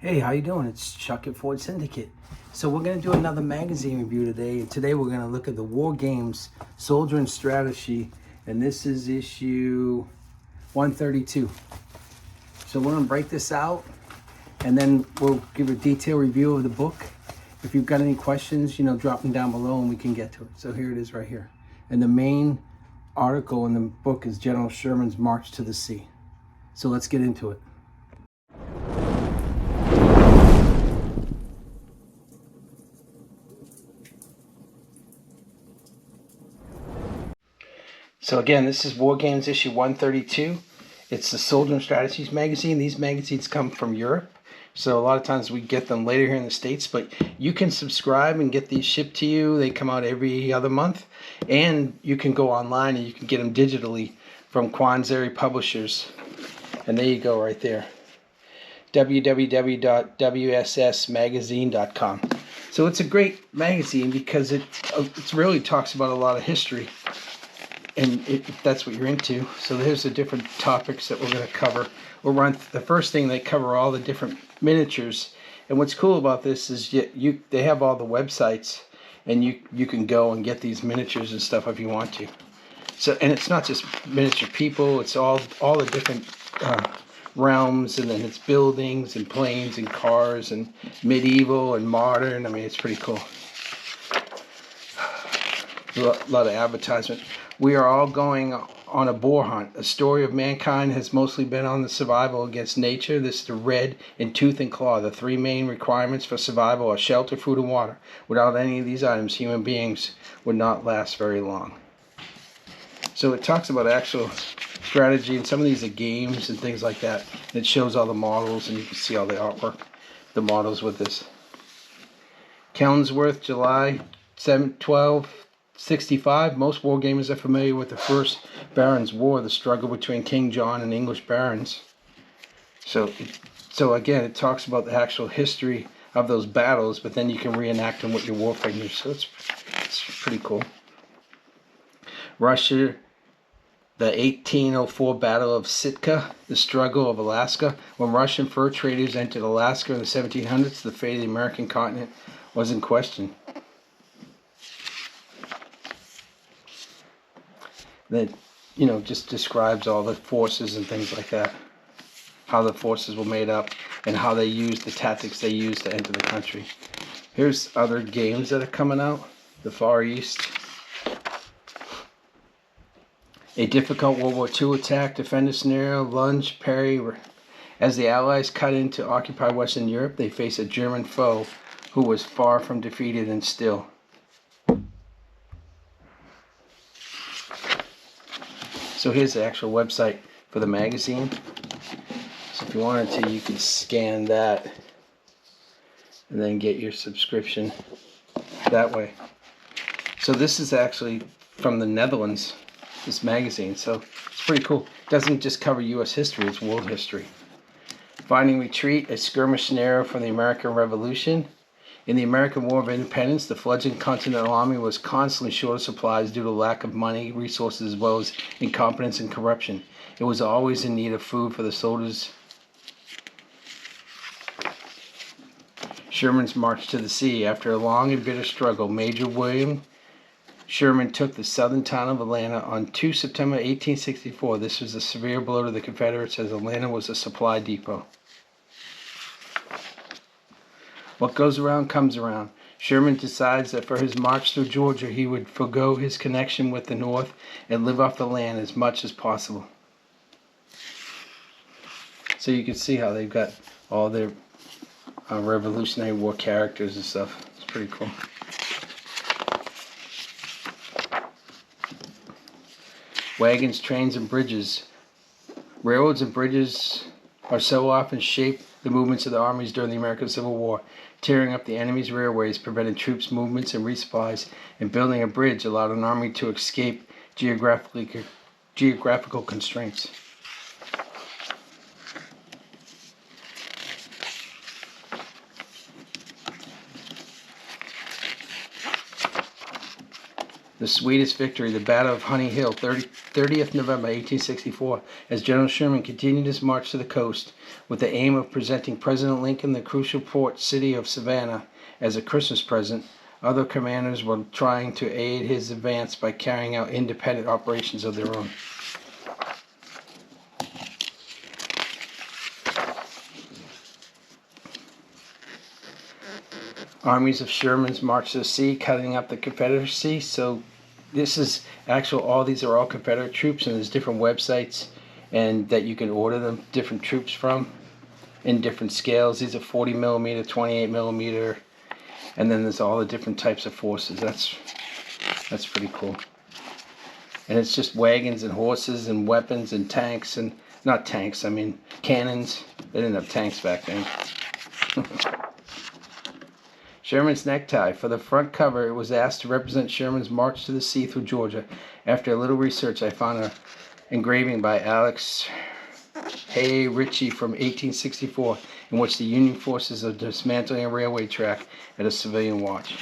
Hey, how you doing? It's Chuck at Ford Syndicate. So we're going to do another magazine review today. And today we're going to look at the Wargames Soldier and Strategy. And this is issue 132. So we're going to break this out and then we'll give a detailed review of the book. If you've got any questions, drop them down below and we can get to it. So here it is right here. And the main article in the book is General Sherman's March to the Sea. So let's get into it. So again, this is Wargames issue 132. It's the Soldier and Strategies magazine. These magazines come from Europe, so a lot of times we get them later here in the States, but you can subscribe and get these shipped to you. They come out every other month, and you can go online and you can get them digitally from Quanzeri Publishers. And there you go right there, www.wssmagazine.com. So it's a great magazine because it really talks about a lot of history. And if that's what you're into. So there's the different topics that we're going to cover. We'll run the first thing, they cover all the different miniatures. And what's cool about this is they have all the websites, and you can go and get these miniatures and stuff if you want to. So, and it's not just miniature people, it's all the different realms, and then it's buildings and planes and cars and medieval and modern. I mean, it's pretty cool. A lot of advertisement. We are all going on a boar hunt. A story of mankind has mostly been on the survival against nature. This is the red in tooth and claw. The three main requirements for survival are shelter, food, and water. Without any of these items, human beings would not last very long. So it talks about actual strategy, and some of these are games and things like that. And it shows all the models, and you can see all the artwork, the models with this. Kellinsworth, July 1265. Most wargamers are familiar with the First Barons' War, the struggle between King John and English barons. So again, it talks about the actual history of those battles, but then you can reenact them with your war figures. So it's pretty cool. Russia, the 1804 Battle of Sitka, the struggle of Alaska. When Russian fur traders entered Alaska in the 1700s, the fate of the American continent was in question. That just describes all the forces and things like that, how the forces were made up and how they used the tactics they used to enter the country. Here's other games that are coming out. The Far East, a difficult World War II attack, defender scenario, lunge, parry. As the Allies cut in to occupy Western Europe, they faced a German foe who was far from defeated and still. So here's the actual website for the magazine. So if you wanted to, you could scan that and then get your subscription that way. So this is actually from the Netherlands, this magazine. So it's pretty cool. It doesn't just cover U.S. history, it's world history. Finding Retreat, a skirmish scenario from the American Revolution. In the American War of Independence, the fledgling Continental Army was constantly short of supplies due to lack of money, resources, as well as incompetence and corruption. It was always in need of food for the soldiers. Sherman's March to the Sea. After a long and bitter struggle, Major William Sherman took the southern town of Atlanta on 2 September 1864. This was a severe blow to the Confederates, as Atlanta was a supply depot. What goes around comes around. Sherman decides that for his march through Georgia, he would forego his connection with the North and live off the land as much as possible. So you can see how they've got all their Revolutionary War characters and stuff. It's pretty cool. Wagons, trains, and bridges. Railroads and bridges are so often shaped the movements of the armies during the American Civil War. Tearing up the enemy's railways prevented troops' movements and resupplies, and building a bridge allowed an army to escape geographical constraints. The sweetest victory, the Battle of Honey Hill, 30th November 1864, as General Sherman continued his march to the coast. With the aim of presenting President Lincoln the crucial port city of Savannah as a Christmas present, other commanders were trying to aid his advance by carrying out independent operations of their own. Armies of Sherman's marched to the sea, cutting up the Confederacy. So this is all these are all Confederate troops, and there's different websites and that you can order them different troops from in different scales. These are 40 millimeter, 28 millimeter, and then there's all the different types of forces. That's pretty cool. And it's just wagons and horses and weapons and tanks, and not tanks, I mean cannons. They didn't have tanks back then. Sherman's necktie. For the front cover, it was asked to represent Sherman's march to the sea through Georgia. After a little research, I found an engraving by Alex Hay Ritchie from 1864, in which the Union forces are dismantling a railway track at a civilian watch.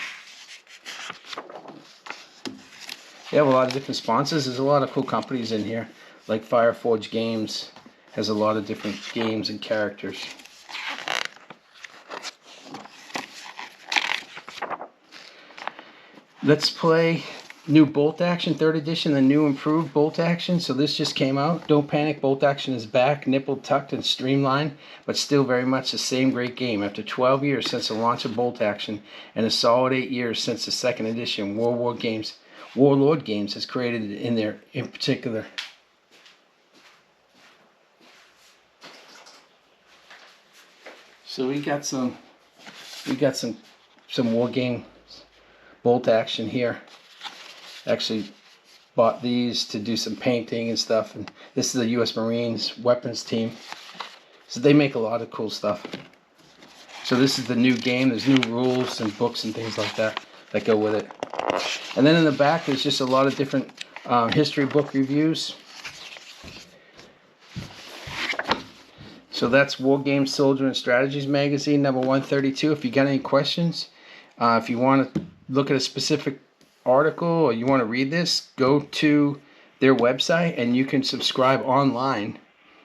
They have a lot of different sponsors. There's a lot of cool companies in here, like Fireforge Games has a lot of different games and characters. Let's play new Bolt Action 3rd edition, the new improved Bolt Action. So this just came out. Don't panic, Bolt Action is back, nipple tucked and streamlined, but still very much the same great game. After 12 years since the launch of Bolt Action and a solid 8 years since the 2nd edition, Warlord Games has created it in particular. So we got some Wargame Bolt Action here. Actually bought these to do some painting and stuff, and this is the U.S. Marines weapons team. So they make a lot of cool stuff. So this is the new game. There's new rules and books and things like that go with it. And then in the back there's just a lot of different history book reviews. So that's Wargames Soldier and Strategies magazine number 132. If you got any questions, if you want to look at a specific article or you want to read this, go to their website and you can subscribe online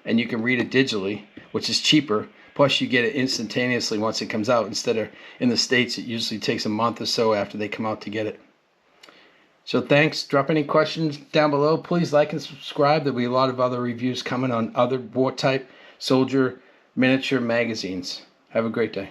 and you can read it digitally, which is cheaper. Plus you get it instantaneously once it comes out, instead of in the States it usually takes a month or so after they come out to get it. So thanks. Drop any questions down below. Please like and subscribe. There'll be a lot of other reviews coming on other war type soldier miniature magazines. Have a great day.